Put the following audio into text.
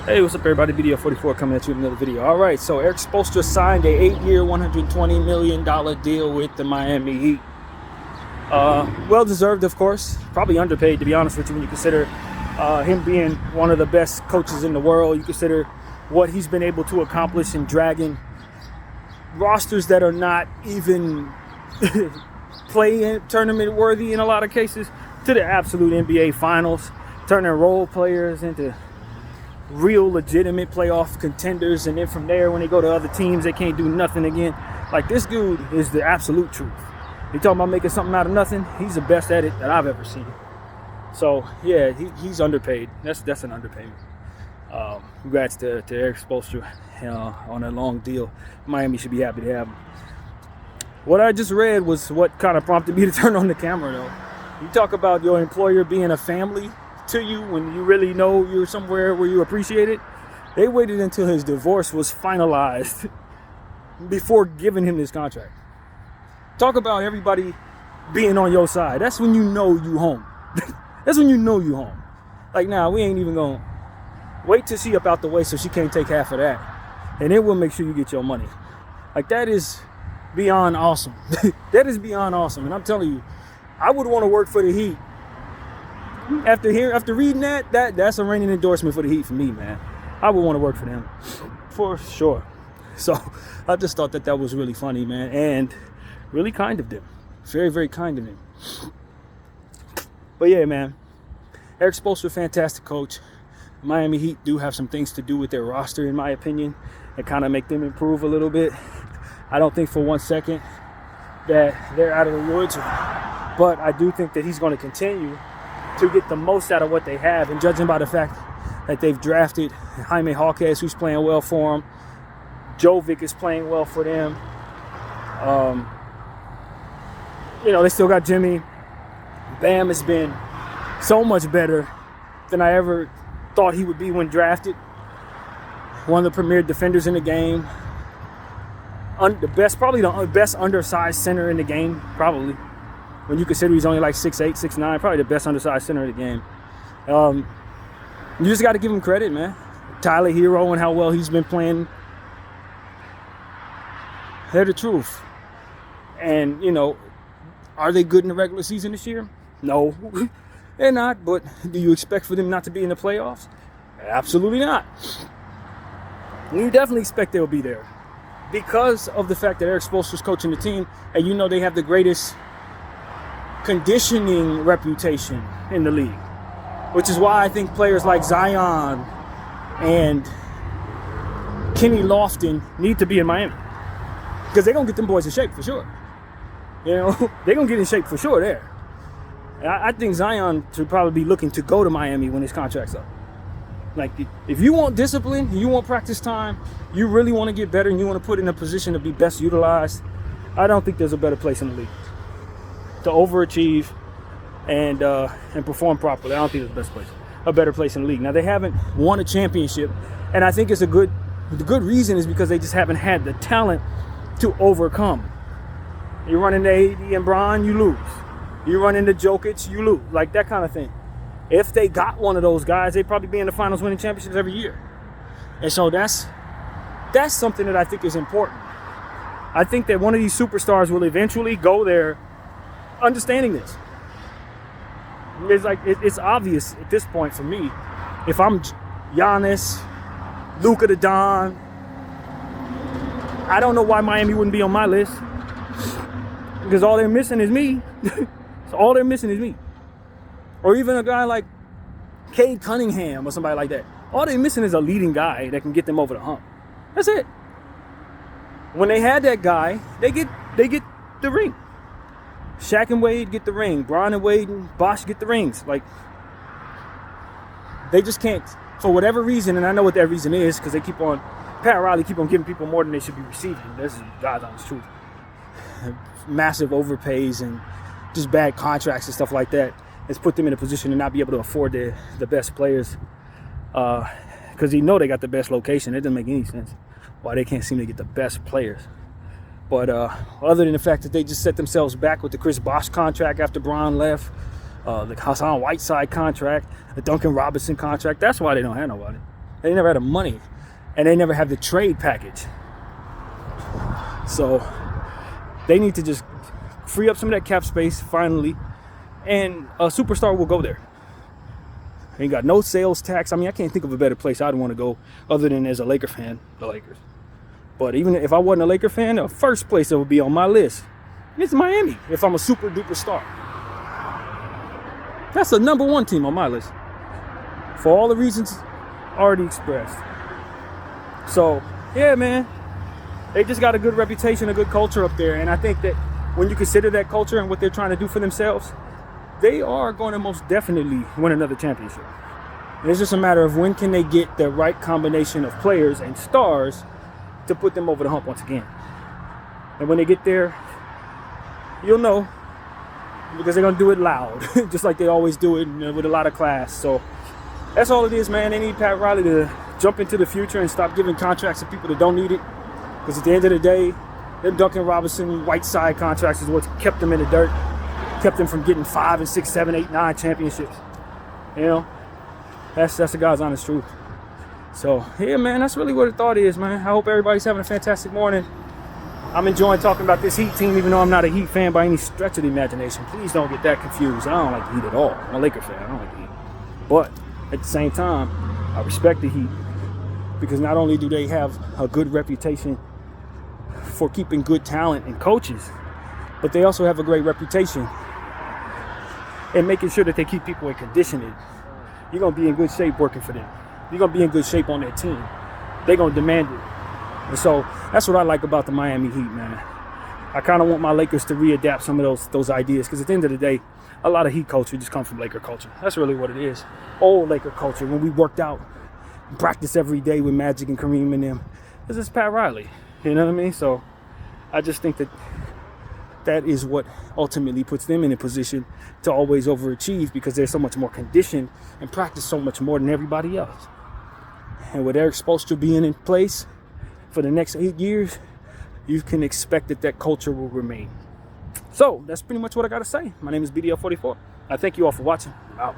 Hey, what's up, everybody? Video 44 coming at you with another video. All right, so Erik Spoelstra signed a 8-year, $120 million deal with the Miami Heat. Well-deserved, of course. Probably underpaid, to be honest with you, when you consider him being one of the best coaches in the world. You consider what he's been able to accomplish in dragging rosters that are not even play-in tournament worthy in a lot of cases to the absolute NBA Finals, turning role players into real legitimate playoff contenders, and then from there, when they go to other teams, they can't do nothing again. Like, this dude is the absolute truth. You talking about making something out of nothing? He's the best at it that I've ever seen. So yeah, he's underpaid. That's an underpayment. Congrats to Erik Spoelstra on a long deal. Miami should be happy to have him. What I just read was what kind of prompted me to turn on the camera, though. You talk about your employer being a family to you when you really know you're somewhere where you appreciate it. They waited until his divorce was finalized before giving him this contract. Talk about everybody being on your side. That's when you know you home. That's when you know you home. Like, nah, we ain't even gonna wait till she up out the way so she can't take half of that, and then we'll make sure you get your money. Like, that is beyond awesome. That is beyond awesome. And I'm telling you, I would want to work for the Heat. After reading that's a ringing endorsement for the Heat for me, man. I would want to work for them for sure. So I just thought that was really funny, man, and really kind of them. Very, very kind of them. But yeah, man, Erik Spoelstra, fantastic coach. Miami Heat do have some things to do with their roster, in my opinion, that kind of make them improve a little bit. I don't think for 1 second that they're out of the woods, but I do think that he's going to continue to get the most out of what they have. And judging by the fact that they've drafted Jaime Jaquez, who's playing well for them, Jovic is playing well for them. They still got Jimmy. Bam has been so much better than I ever thought he would be when drafted. One of the premier defenders in the game. Probably the best undersized center in the game, probably. When you consider he's only like 6'8", 6'9", probably the best undersized center of the game. You just got to give him credit, man. Tyler Hero and how well he's been playing. They're the truth. And, are they good in the regular season this year? No, they're not. But do you expect for them not to be in the playoffs? Absolutely not. You definitely expect they'll be there because of the fact that Erik Spoelstra's coaching the team, and they have the greatest conditioning reputation in the league, which is why I think players like Zion and Kenny Lofton need to be in Miami, because they're gonna get them boys in shape for sure. They're gonna get in shape for sure there. And I think Zion should probably be looking to go to Miami when his contract's up. Like, if you want discipline, you want practice time, you really want to get better, and you want to put in a position to be best utilized, I don't think there's a better place in the league to overachieve and perform properly. I don't think there's a better place in the league. Now, they haven't won a championship, and I think the good reason is because they just haven't had the talent to overcome. You run into AD and Bron, you lose. You run into Jokic, you lose. Like, that kind of thing. If they got one of those guys, they'd probably be in the finals winning championships every year. And so that's something that I think is important. I think that one of these superstars will eventually go there understanding this. It's obvious at this point for me. If I'm Giannis, Luka the Don, I don't know why Miami wouldn't be on my list, because all they're missing is me. So all they're missing is me. Or even a guy like Cade Cunningham or somebody like that. All they're missing is a leading guy that can get them over the hump. That's it. When they had that guy, they get the ring. Shaq and Wade get the ring. Bron and Wade and Bosh get the rings. Like, they just can't, for whatever reason, and I know what that reason is, because Pat Riley keep on giving people more than they should be receiving. This is God's honest truth. Massive overpays and just bad contracts and stuff like that has put them in a position to not be able to afford the best players, because they got the best location. It doesn't make any sense why they can't seem to get the best players. But other than the fact that they just set themselves back with the Chris Bosh contract after Bron left, the Hassan Whiteside contract, the Duncan Robinson contract, that's why they don't have nobody. They never had the money, and they never have the trade package. So they need to just free up some of that cap space finally, and a superstar will go there. Ain't got no sales tax. I mean, I can't think of a better place I'd want to go other than as a Laker fan, the Lakers. But even if I wasn't a Laker fan, the first place that would be on my list is Miami, if I'm a super duper star. That's the number one team on my list, for all the reasons already expressed. So, yeah, man, they just got a good reputation, a good culture up there. And I think that when you consider that culture and what they're trying to do for themselves, they are going to most definitely win another championship. And it's just a matter of when can they get the right combination of players and stars to put them over the hump once again. And when they get there, you'll know, because they're going to do it loud, just like they always do it, with a lot of class. So that's all it is, man. They need Pat Riley to jump into the future and stop giving contracts to people that don't need it. Because at the end of the day, them Duncan Robinson, Whiteside contracts is what kept them in the dirt, kept them from getting 5 and 6, 7, 8, 9 championships. You know, that's the God's honest truth. So, yeah, man, that's really what the thought is, man. I hope everybody's having a fantastic morning. I'm enjoying talking about this Heat team, even though I'm not a Heat fan by any stretch of the imagination. Please don't get that confused. I don't like the Heat at all. I'm a Laker fan. I don't like the Heat. But at the same time, I respect the Heat because not only do they have a good reputation for keeping good talent and coaches, but they also have a great reputation in making sure that they keep people in conditioning. You're going to be in good shape working for them. You're going to be in good shape on their team. They're going to demand it. And so that's what I like about the Miami Heat, man. I kind of want my Lakers to readapt some of those ideas, because at the end of the day, a lot of Heat culture just comes from Laker culture. That's really what it is. Old Laker culture, when we worked out, practiced every day with Magic and Kareem and them. This is Pat Riley. You know what I mean? So I just think that is what ultimately puts them in a position to always overachieve, because they're so much more conditioned and practice so much more than everybody else. And with Eric Spoelstra being in place for the next 8 years, you can expect that culture will remain. So that's pretty much what I got to say. My name is BDL44. I thank you all for watching. I'm out.